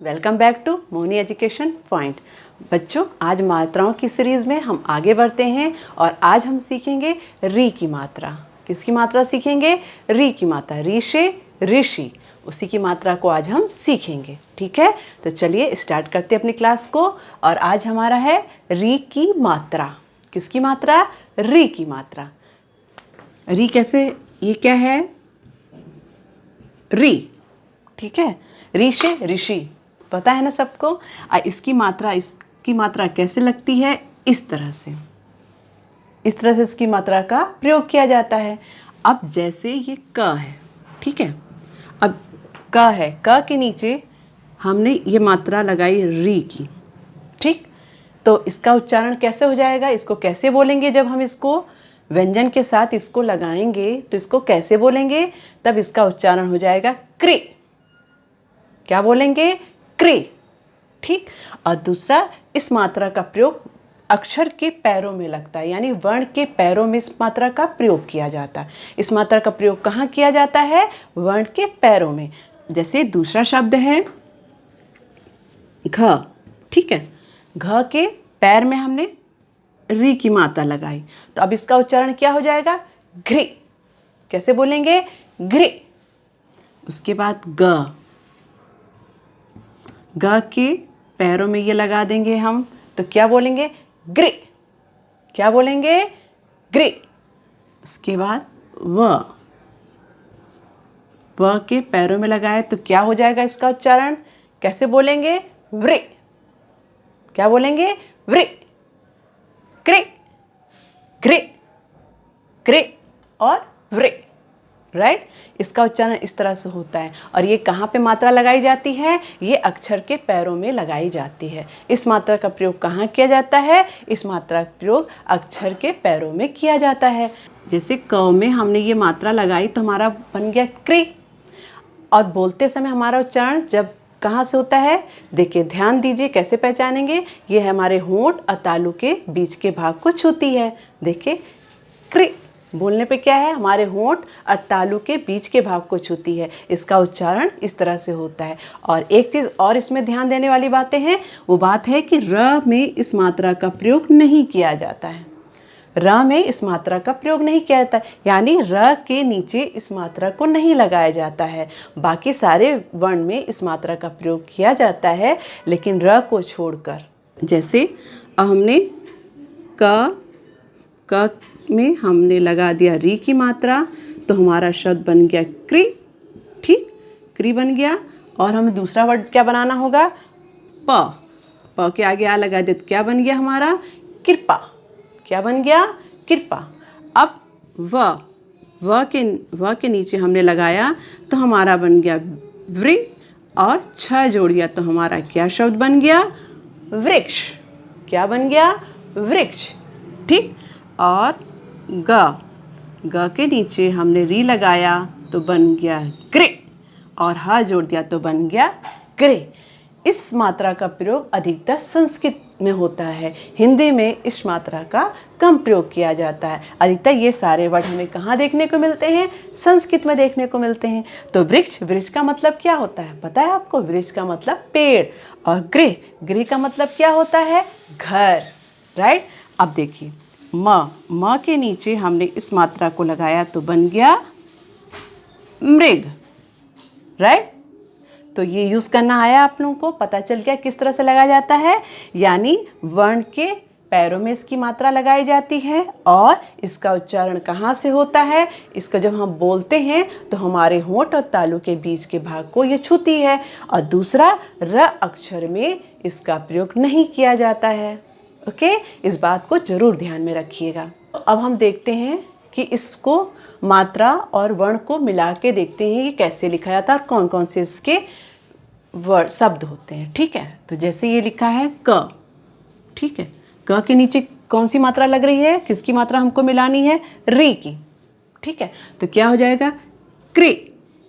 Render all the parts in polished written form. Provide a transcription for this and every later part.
Welcome back to Moni education point. बच्चों, आज मात्राओं की सीरीज़ में हम आगे बढ़ते हैं और आज हम सीखेंगे री की मात्रा। किसकी मात्रा सीखेंगे? री की मात्रा। री से ऋषि, उसी की मात्रा को आज हम सीखेंगे। ठीक है, तो चलिए स्टार्ट करते हैं अपनी क्लास को। और आज हमारा है री की मात्रा। किसकी मात्रा? री की मात्रा। री कैसे, ये क्या है? री, ठीक है। री से ऋषि, पता है ना सबको। इसकी मात्रा कैसे लगती है? इस तरह से इसकी मात्रा का प्रयोग किया जाता है। अब जैसे ये क है, ठीक है। अब क है, क के नीचे हमने ये मात्रा लगाई री की, ठीक। तो इसका उच्चारण कैसे हो जाएगा? इसको कैसे बोलेंगे? जब हम इसको व्यंजन के साथ इसको लगाएंगे तो इसको कैसे बोलेंगे? तब इसका उच्चारण हो जाएगा क्री। क्या बोलेंगे? क्री, ठीक। और दूसरा, इस मात्रा का प्रयोग अक्षर के पैरों में लगता है, यानी वर्ण के पैरों में इस मात्रा का प्रयोग किया जाता है। इस मात्रा का प्रयोग कहाँ किया जाता है? वर्ण के पैरों में। जैसे दूसरा शब्द है घ, ठीक है। घ के पैर में हमने री की मात्रा लगाई, तो अब इसका उच्चारण क्या हो जाएगा? घ्री। कैसे बोलेंगे? घ्री। उसके बाद ग, ग के पैरों में ये लगा देंगे हम, तो क्या बोलेंगे? ग्री। क्या बोलेंगे? ग्री। उसके बाद व के पैरों में लगाए तो क्या हो जाएगा इसका उच्चारण? कैसे बोलेंगे? व्री। क्या बोलेंगे? व्री। क्री, ग्री, क्री और व्री, राइट। इसका उच्चारण इस तरह से होता है। और ये कहाँ पे मात्रा लगाई जाती है? ये अक्षर के पैरों में लगाई जाती है। इस मात्रा का प्रयोग कहाँ किया जाता है? इस मात्रा का प्रयोग अक्षर के पैरों में किया जाता है। जैसे क में हमने ये मात्रा लगाई तो हमारा बन गया क्री। और बोलते समय हमारा उच्चारण जब कहाँ से होता है? देखिए, ध्यान दीजिए, कैसे पहचानेंगे? ये हमारे होंठ और तालू के बीच के भाग को छूती है। देखिए, क्री बोलने पे क्या है? हमारे होंठ और तालू के बीच के भाग को छूती है। इसका उच्चारण इस तरह से होता है। और एक चीज़ और इसमें ध्यान देने वाली बातें हैं, वो बात है कि र में इस मात्रा का प्रयोग नहीं किया जाता है। र में इस मात्रा का प्रयोग नहीं किया जाता है, यानी र के नीचे इस मात्रा को नहीं लगाया जाता है। बाकी सारे वर्ण में इस मात्रा का प्रयोग किया जाता है, लेकिन र को छोड़कर। जैसे हमने क में हमने लगा दिया री की मात्रा, तो हमारा शब्द बन गया क्री, ठीक। क्री बन गया। और हमें दूसरा वर्ड क्या बनाना होगा? प के आगे आ लगा दे तो क्या बन गया हमारा? कृपा। क्या बन गया? कृपा। अब व के नीचे हमने लगाया तो हमारा बन गया व्री, और छ जोड़ दिया तो हमारा क्या शब्द बन गया? वृक्ष। क्या बन गया? वृक्ष, ठीक। और ग के नीचे हमने री लगाया तो बन गया ग्रे, और ह जोड़ दिया तो बन गया ग्रे। इस मात्रा का प्रयोग अधिकतर संस्कृत में होता है। हिंदी में इस मात्रा का कम प्रयोग किया जाता है। अधिकतर ये सारे वर्ड हमें कहाँ देखने को मिलते हैं? संस्कृत में देखने को मिलते हैं। तो वृक्ष का मतलब क्या होता है? पता है आपको? वृक्ष का मतलब पेड़। और गृह का मतलब क्या होता है? घर, राइट। अब देखिए, म के नीचे हमने इस मात्रा को लगाया तो बन गया मृग, राइट। तो ये यूज़ करना आया आप लोगों को? पता चल गया किस तरह से लगाया जाता है? यानी वर्ण के पैरों में इसकी मात्रा लगाई जाती है। और इसका उच्चारण कहाँ से होता है? इसका जब हम बोलते हैं तो हमारे होंठ और तालू के बीच के भाग को ये छूती है। और दूसरा, र अक्षर में इसका प्रयोग नहीं किया जाता है। ओके, इस बात को जरूर ध्यान में रखिएगा। अब हम देखते हैं कि इसको मात्रा और वर्ण को मिला के देखते हैं कि कैसे लिखा जाता है और कौन कौन से इसके वर्ड शब्द होते हैं, ठीक है। तो जैसे ये लिखा है क, ठीक है। क के नीचे कौन सी मात्रा लग रही है? किसकी मात्रा हमको मिलानी है? री की, ठीक है। तो क्या हो जाएगा? क्री।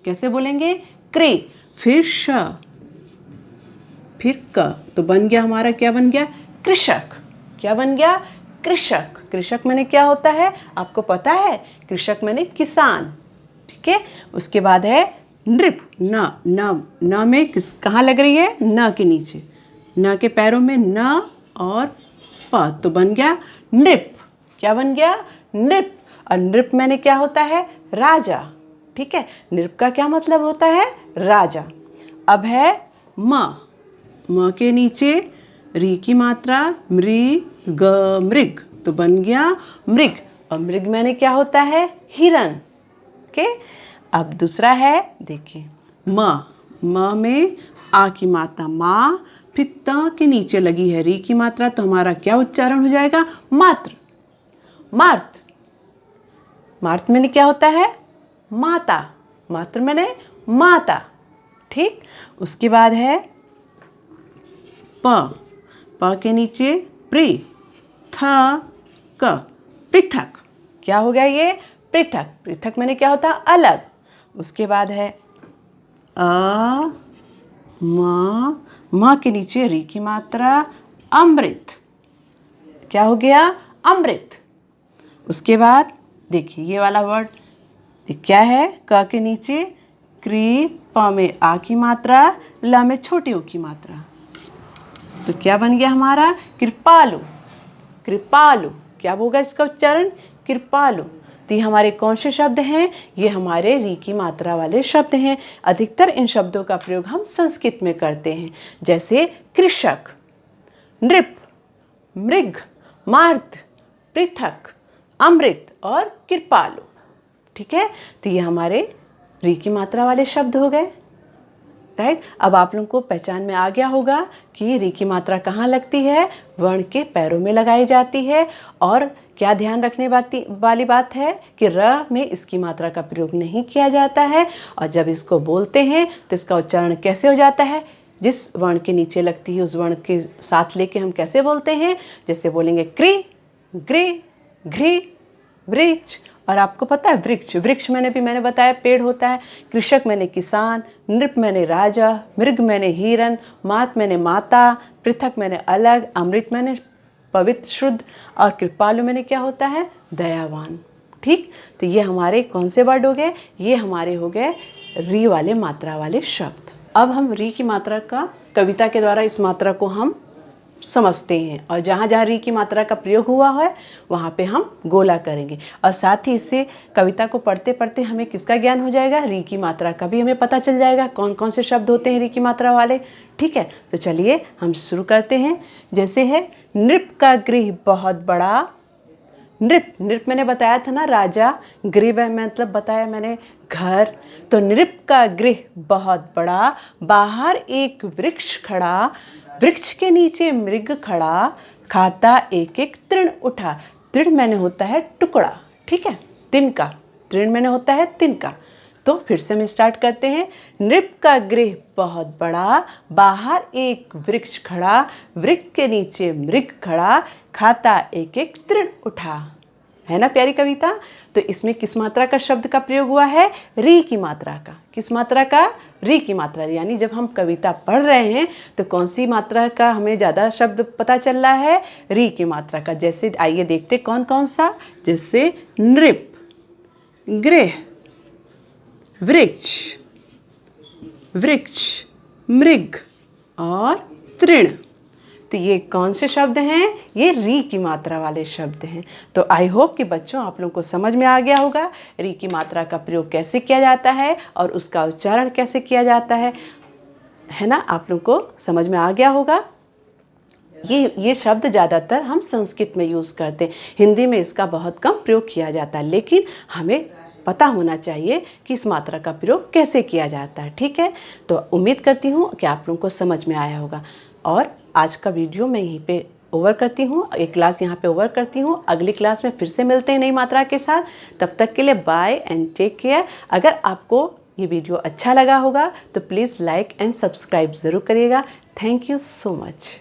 कैसे बोलेंगे? क्री। फिर श, फिर क, तो बन गया हमारा, क्या बन गया? कृषक। क्या बन गया? कृषक। कृषक माने क्या होता है? आपको पता है? कृषक माने किसान, ठीक है। उसके बाद है नृप, न में कहाँ लग रही है? न के नीचे, न के पैरों में न और प, तो बन गया नृप। क्या बन गया? नृप। और नृप मैंने क्या होता है? राजा। ठीक है, नृप का क्या मतलब होता है? राजा। अब है म के नीचे री की मात्रा, मृग, मृग, तो बन गया मृग। और मृग मैंने क्या होता है? हिरन। ओके, अब दूसरा है, देखिए म में आ की मात्रा माँ, फिर त के नीचे लगी है री की मात्रा, तो हमारा क्या उच्चारण हो जाएगा? मात्र, मार्त। मार्त मैंने क्या होता है? माता। मात्र मैंने माता। ठीक, उसके बाद है प के नीचे प्री, थ क, पृथक। क्या हो गया ये? पृथक। पृथक मैंने क्या होता? अलग। उसके बाद है म के नीचे री की मात्रा, अमृत। क्या हो गया? अमृत। उसके बाद देखिए ये वाला वर्ड क्या है? क के नीचे क्री, प में आ की मात्रा, ल में छोटी ऊ की मात्रा, तो क्या बन गया हमारा? कृपालु। कृपालु। क्या होगा इसका उच्चारण? कृपालु। तो ये हमारे कौन से शब्द हैं? ये हमारे री की मात्रा वाले शब्द हैं। अधिकतर इन शब्दों का प्रयोग हम संस्कृत में करते हैं, जैसे कृषक, नृप, मृग, मार्त, पृथक, अमृत और कृपालु। ठीक है, तो ये हमारे री की मात्रा वाले शब्द हो गए। राइट, अब आप लोगों को पहचान में आ गया होगा कि री की मात्रा कहाँ लगती है? वर्ण के पैरों में लगाई जाती है। और क्या ध्यान रखने वाली बात है कि र में इसकी मात्रा का प्रयोग नहीं किया जाता है, और जब इसको बोलते हैं तो इसका उच्चारण कैसे हो जाता है? जिस वर्ण के नीचे लगती है उस वर्ण के साथ लेके हम कैसे बोलते हैं? जैसे बोलेंगे क्री, ग्री, घ्री, वृक्ष। और आपको पता है वृक्ष, वृक्ष मैंने बताया पेड़ होता है। कृषक मैंने किसान, नृप मैंने राजा, मृग मैंने हिरन, मात मैंने माता, पृथक मैंने अलग, अमृत मैंने पवित्र शुद्ध, और कृपालु मैंने क्या होता है? दयावान। ठीक, तो ये हमारे कौन से वर्ड हो गए? ये हमारे हो गए री वाले मात्रा वाले शब्द। अब हम री की मात्रा का कविता के द्वारा इस मात्रा को हम समझते हैं, और जहाँ जहाँ री की मात्रा का प्रयोग हुआ है वहाँ पे हम गोला करेंगे। और साथ ही इससे कविता को पढ़ते पढ़ते हमें किसका ज्ञान हो जाएगा? री की मात्रा का भी हमें पता चल जाएगा, कौन कौन से शब्द होते हैं री की मात्रा वाले। ठीक है, तो चलिए हम शुरू करते हैं। जैसे है नृप का गृह बहुत बड़ा। नृप, नृप मैंने बताया था ना राजा, गृह मतलब बताया मैंने घर। तो नृप का गृह बहुत बड़ा, बाहर एक वृक्ष खड़ा, वृक्ष के नीचे मृग खड़ा, खाता एक एक तृण उठा। तृण मैंने होता है टुकड़ा। ठीक है, तिनका, तृण मैंने होता है तिनका। तो फिर से हम स्टार्ट करते हैं। नृप का गृह बहुत बड़ा, बाहर एक वृक्ष खड़ा, वृक्ष के नीचे मृग खड़ा, खाता एक एक तृण उठा। है ना प्यारी कविता? तो इसमें किस मात्रा का शब्द का प्रयोग हुआ है? री की मात्रा का। किस मात्रा का? री की मात्रा। यानी जब हम कविता पढ़ रहे हैं तो कौन सी मात्रा का हमें ज़्यादा शब्द पता चल रहा है? री की मात्रा का। जैसे आइए देखते कौन कौन सा। जैसे नृप, गृह, वृक्ष, वृक्ष, मृग और तृण। तो ये कौन से शब्द हैं? ये री की मात्रा वाले शब्द हैं। तो आई होप कि बच्चों आप लोगों को समझ में आ गया होगा री की मात्रा का प्रयोग कैसे किया जाता है और उसका उच्चारण कैसे किया जाता है ना? आप लोगों को समझ में आ गया होगा। ये शब्द ज़्यादातर हम संस्कृत में यूज़ करते हैं, हिंदी में इसका बहुत कम प्रयोग किया जाता है, लेकिन हमें पता होना चाहिए कि इस मात्रा का प्रयोग कैसे किया जाता है। ठीक है, तो उम्मीद करती हूँ कि आप लोगों को समझ में आया होगा। और आज का वीडियो मैं यहीं पे ओवर करती हूँ, एक क्लास यहाँ पे ओवर करती हूँ। अगली क्लास में फिर से मिलते हैं नई मात्रा के साथ। तब तक के लिए बाय एंड टेक केयर। अगर आपको ये वीडियो अच्छा लगा होगा तो प्लीज़ लाइक एंड सब्सक्राइब ज़रूर करिएगा। Thank you so much.